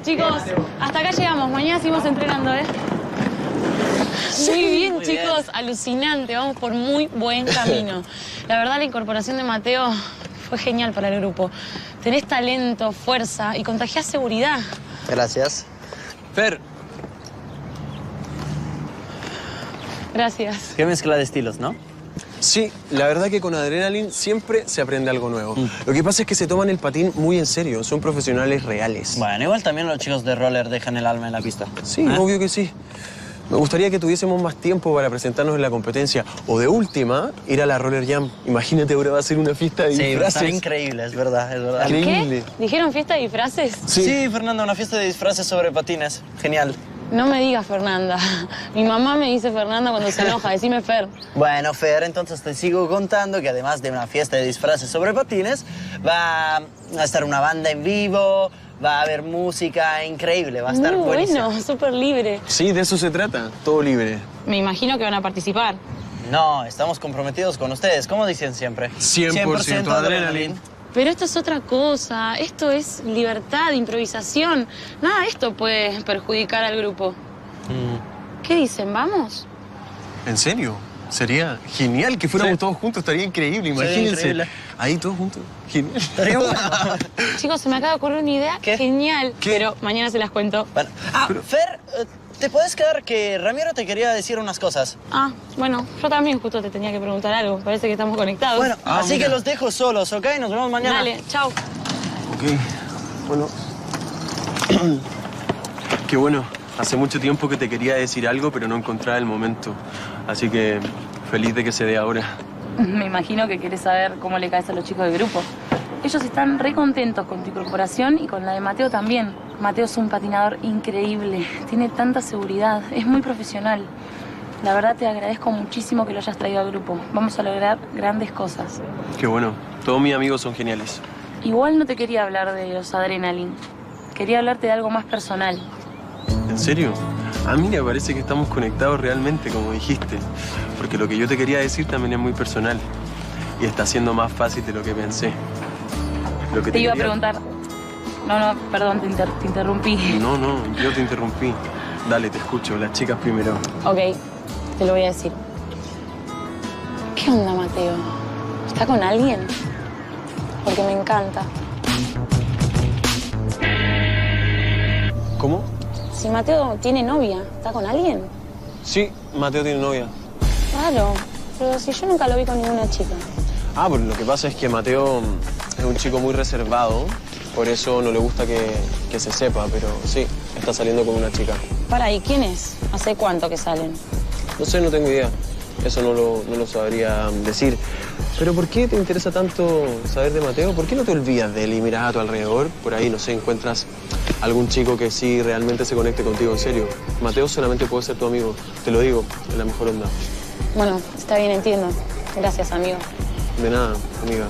Chicos, hasta acá llegamos. Mañana seguimos entrenando, ¿eh? Muy bien, chicos. Alucinante. Vamos por muy buen camino. La verdad, la incorporación de Mateo fue genial para el grupo. Tenés talento, fuerza y contagiás seguridad. Gracias. Fer. Gracias. Qué mezcla de estilos, ¿no? Sí, la verdad que con Adrenaline siempre se aprende algo nuevo. Lo que pasa es que se toman el patín muy en serio. Son profesionales reales. Bueno, igual también los chicos de roller dejan el alma en la pista. Sí, obvio que sí. Me gustaría que tuviésemos más tiempo para presentarnos en la competencia. O de última, ir a la Roller Jam. Imagínate, ahora va a ser una fiesta de disfraces. Sí, va a estar increíble, es verdad, es verdad. Increíble. ¿Qué? ¿Dijeron fiesta de disfraces? Sí, Fernanda, una fiesta de disfraces sobre patines. Genial. No me digas Fernanda. Mi mamá me dice Fernanda cuando se enoja. Decime Fer. Bueno, Fer, entonces te sigo contando que además de una fiesta de disfraces sobre patines, va a estar una banda en vivo, va a haber música increíble, va a estar Muy buenísimo. bueno, súper libre. Sí, de eso se trata. Todo libre. Me imagino que van a participar. No, estamos comprometidos con ustedes, como dicen siempre. 100% Adrenaline. Pero esto es otra cosa. Esto es libertad, improvisación. Nada de esto puede perjudicar al grupo. ¿Qué dicen? ¿Vamos? ¿En serio? Sería genial que fuéramos todos juntos. Estaría increíble, imagínense. increíble. Ahí todos juntos. Genial. Estaría bueno. Chicos, se me acaba de ocurrir una idea ¿Qué? genial. ¿Qué? Pero mañana se las cuento. Bueno, Fer, ¿te puedes quedar que Ramiro te quería decir unas cosas? Ah, bueno, yo también justo te tenía que preguntar algo. Parece que estamos conectados. Bueno, así mira. que los dejo solos, ¿ok? Nos vemos mañana. Dale, chao. Ok. Bueno. Qué bueno. Hace mucho tiempo que te quería decir algo, pero no encontraba el momento. Así que feliz de que se dé ahora. Me imagino que querés saber cómo le caes a los chicos del grupo. Ellos están re contentos con tu incorporación y con la de Mateo también. Mateo es un patinador increíble, tiene tanta seguridad, es muy profesional. La verdad te agradezco muchísimo que lo hayas traído al grupo. Vamos a lograr grandes cosas. Qué bueno. Todos mis amigos son geniales. Igual no te quería hablar de los Adrenaline. Quería hablarte de algo más personal. ¿En serio? A mí me parece que estamos conectados realmente, como dijiste. Porque lo que yo te quería decir también es muy personal. Y está siendo más fácil de lo que pensé. Lo que Te iba a quería- preguntar... No, perdón, te interrumpí. No, yo te interrumpí. Dale, te escucho. Las chicas primero. Ok, te lo voy a decir. ¿Qué onda, Mateo? ¿Está con alguien? Porque me encanta. ¿Cómo? Si Mateo tiene novia, ¿está con alguien? Sí, Mateo tiene novia. Claro, pero si yo nunca lo vi con ninguna chica. Ah, pues lo que pasa es que Mateo es un chico muy reservado. Por eso no le gusta que se sepa, pero sí, está saliendo con una chica. Para, ¿y quién es? ¿Hace cuánto que salen? No sé, no tengo idea. Eso no lo sabría decir. Pero ¿por qué te interesa tanto saber de Mateo? ¿Por qué no te olvidas de él y miras a tu alrededor? Por ahí, no sé, encuentras algún chico que sí realmente se conecte contigo en serio. Mateo solamente puede ser tu amigo. Te lo digo, en la mejor onda. Bueno, está bien, entiendo. Gracias, amigo. De nada, amiga.